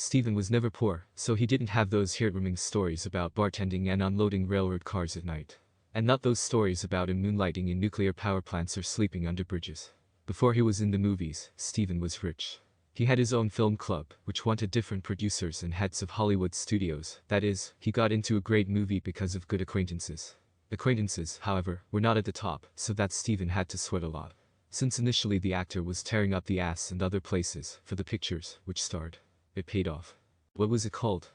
Steven was never poor, so he didn't have those heartwarming stories about bartending and unloading railroad cars at night. And not those stories about him moonlighting in nuclear power plants or sleeping under bridges. Before he was in the movies, Steven was rich. He had his own film club, which wanted different producers and heads of Hollywood studios. That is, he got into a great movie because of good acquaintances. Acquaintances, however, were not at the top, so that Steven had to sweat a lot. Since initially the actor was tearing up the ass and other places for the pictures which starred. It paid off. What was it called?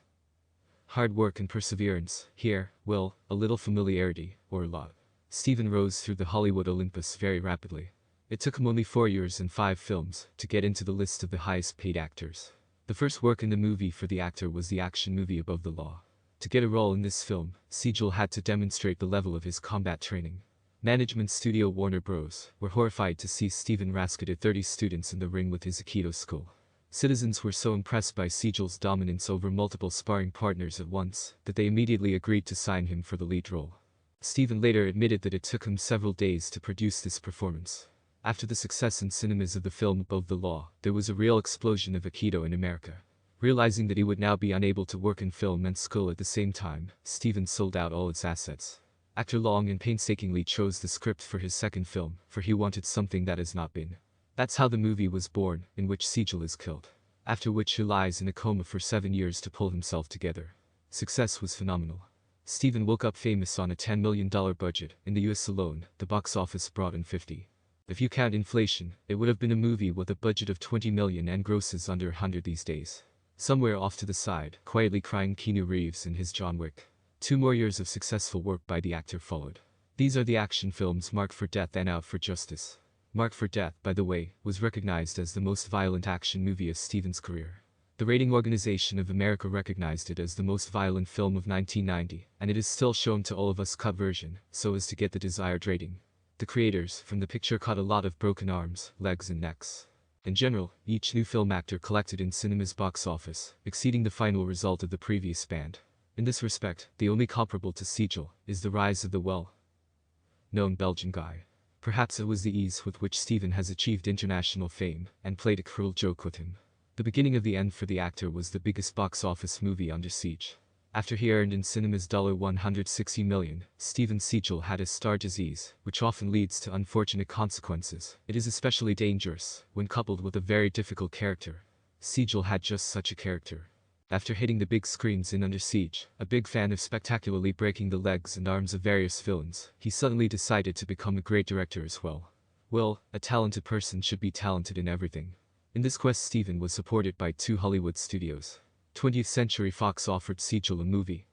Hard work and perseverance. Here, well, a little familiarity, or a lot. Steven rose through the Hollywood Olympus very rapidly. It took him only 4 years and 5 films to get into the list of the highest paid actors. The first work in the movie for the actor was the action movie Above the Law. To get a role in this film, Seagal had to demonstrate the level of his combat training. Management studio Warner Bros. Were horrified to see Steven rascated 30 students in the ring with his Aikido school. Citizens were so impressed by Cigal's dominance over multiple sparring partners at once that they immediately agreed to sign him for the lead role. Steven later admitted that it took him several days to produce this performance. After the success in cinemas of the film Above the Law, there was a real explosion of Aikido in America. Realizing that he would now be unable to work in film and school at the same time, Steven sold out all its assets. Actor long and painstakingly chose the script for his second film, for he wanted something that has not been. That's how the movie was born, in which Seagal is killed. After which he lies in a coma for 7 years to pull himself together. Success was phenomenal. Steven woke up famous on a $10 million budget. In the US alone, the box office brought in 50. If you count inflation, it would have been a movie with a budget of 20 million and grosses under 100 these days. Somewhere off to the side, quietly crying Keanu Reeves in his John Wick. 2 more years of successful work by the actor followed. These are the action films Marked for Death and Out for Justice. Marked for Death, by the way, was recognized as the most violent action movie of Steven's career. The Rating Organization of America recognized it as the most violent film of 1990, and it is still shown to all of us cut version, so as to get the desired rating. The creators from the picture caught a lot of broken arms, legs and necks. In general, each new film actor collected in cinema's box office, exceeding the final result of the previous band. In this respect, the only comparable to Seagal is the rise of the well-known Belgian guy. Perhaps it was the ease with which Steven has achieved international fame, and played a cruel joke with him. The beginning of the end for the actor was the biggest box office movie Under Siege. After he earned in cinemas $160 million, Steven Seagal had a star disease, which often leads to unfortunate consequences. It is especially dangerous when coupled with a very difficult character. Seagal had just such a character. After hitting the big screens in Under Siege, a big fan of spectacularly breaking the legs and arms of various villains, he suddenly decided to become a great director as well. Well, a talented person should be talented in everything. In this quest, Steven was supported by 2 Hollywood studios. 20th Century Fox offered Seagal a movie,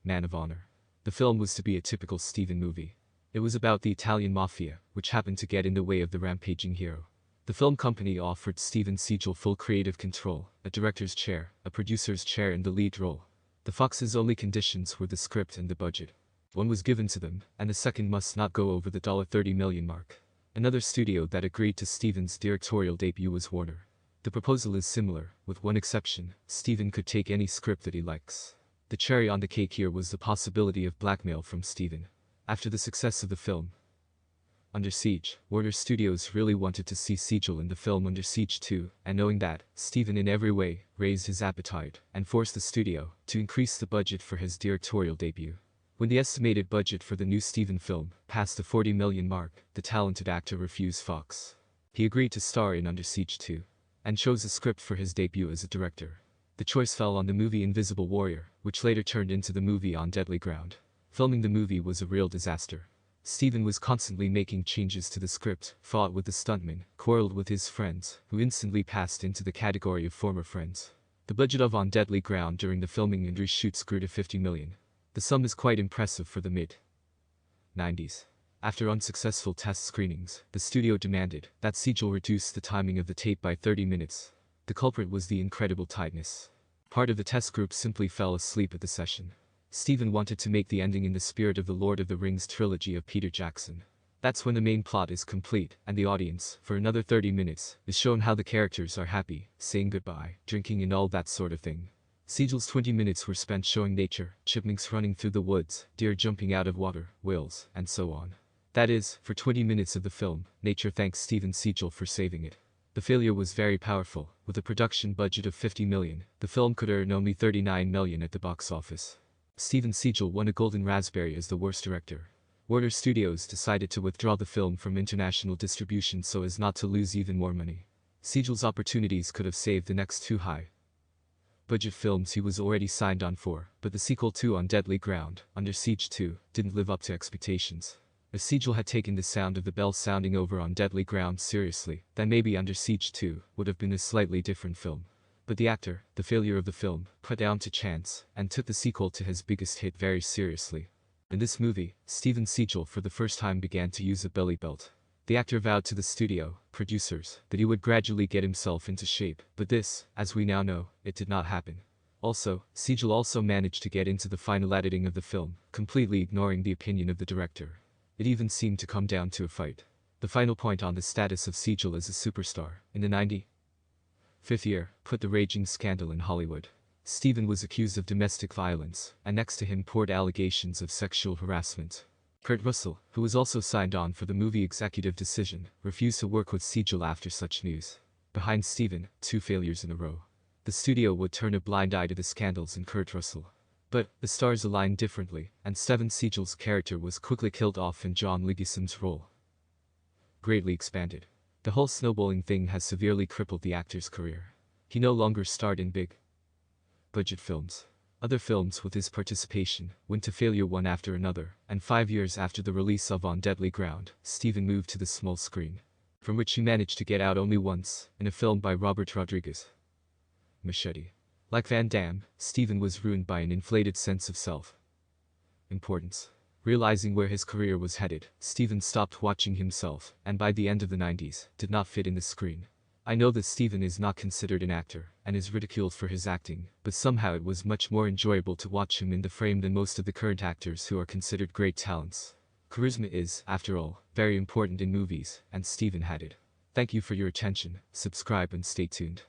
Man of Honor. The film was to be a typical Steven movie. It was about the Italian mafia, which happened to get in the way of the rampaging hero. The film company offered Steven Seagal full creative control, a director's chair, a producer's chair and the lead role. The Fox's only conditions were the script and the budget. One was given to them, and the second must not go over the $30 million mark. Another studio that agreed to Steven's directorial debut was Warner. The proposal is similar, with one exception: Steven could take any script that he likes. The cherry on the cake here was the possibility of blackmail from Steven. After the success of the film Under Siege, Warner Studios really wanted to see Seagal in the film Under Siege 2, and knowing that, Steven in every way raised his appetite and forced the studio to increase the budget for his directorial debut. When the estimated budget for the new Steven film passed the $40 million mark, the talented actor refused Fox. He agreed to star in Under Siege 2, and chose a script for his debut as a director. The choice fell on the movie Invisible Warrior, which later turned into the movie On Deadly Ground. Filming the movie was a real disaster. Steven was constantly making changes to the script, fought with the stuntmen, quarreled with his friends, who instantly passed into the category of former friends. The budget of On Deadly Ground during the filming and reshoots grew to $50 million. The sum is quite impressive for the mid-90s. After unsuccessful test screenings, the studio demanded that Seagal reduce the timing of the tape by 30 minutes. The culprit was the incredible tightness. Part of the test group simply fell asleep at the session. Steven wanted to make the ending in the spirit of the Lord of the Rings trilogy of Peter Jackson. That's when the main plot is complete, and the audience, for another 30 minutes, is shown how the characters are happy, saying goodbye, drinking and all that sort of thing. Seagal's 20 minutes were spent showing nature, chipmunks running through the woods, deer jumping out of water, whales, and so on. That is, for 20 minutes of the film, nature thanks Steven Seagal for saving it. The failure was very powerful. With a production budget of $50 million, the film could earn only $39 million at the box office. Steven Seagal won a Golden Raspberry as the worst director. Warner Studios decided to withdraw the film from international distribution so as not to lose even more money. Seagal's opportunities could have saved the next two high-budget films he was already signed on for, but the sequel to On Deadly Ground, Under Siege 2, didn't live up to expectations. If Seagal had taken the sound of the bell sounding over On Deadly Ground seriously, then maybe Under Siege 2 would have been a slightly different film. But the actor, the failure of the film, put down to chance, and took the sequel to his biggest hit very seriously. In this movie, Steven Seagal for the first time began to use a belly belt. The actor vowed to the studio producers that he would gradually get himself into shape, but this, as we now know, it did not happen. Also, Seagal also managed to get into the final editing of the film, completely ignoring the opinion of the director. It even seemed to come down to a fight. The final point on the status of Seagal as a superstar, in the 95th year, put the raging scandal in Hollywood. Steven was accused of domestic violence, and next to him poured allegations of sexual harassment. Kurt Russell, who was also signed on for the movie executive decision, refused to work with Seagal after such news. Behind Steven, 2 failures in a row. The studio would turn a blind eye to the scandals in Kurt Russell. But, the stars aligned differently, and Steven Seagal's character was quickly killed off and John Leguizamo's role greatly expanded. The whole snowballing thing has severely crippled the actor's career. He no longer starred in big-budget films. Other films with his participation went to failure one after another, and 5 years after the release of On Deadly Ground, Steven moved to the small screen, from which he managed to get out only once, in a film by Robert Rodriguez, Machete. Like Van Damme, Steven was ruined by an inflated sense of self-importance. Realizing where his career was headed, Steven stopped watching himself, and by the end of the 90s, did not fit in the screen. I know that Steven is not considered an actor, and is ridiculed for his acting, but somehow it was much more enjoyable to watch him in the frame than most of the current actors who are considered great talents. Charisma is, after all, very important in movies, and Steven had it. Thank you for your attention, subscribe and stay tuned.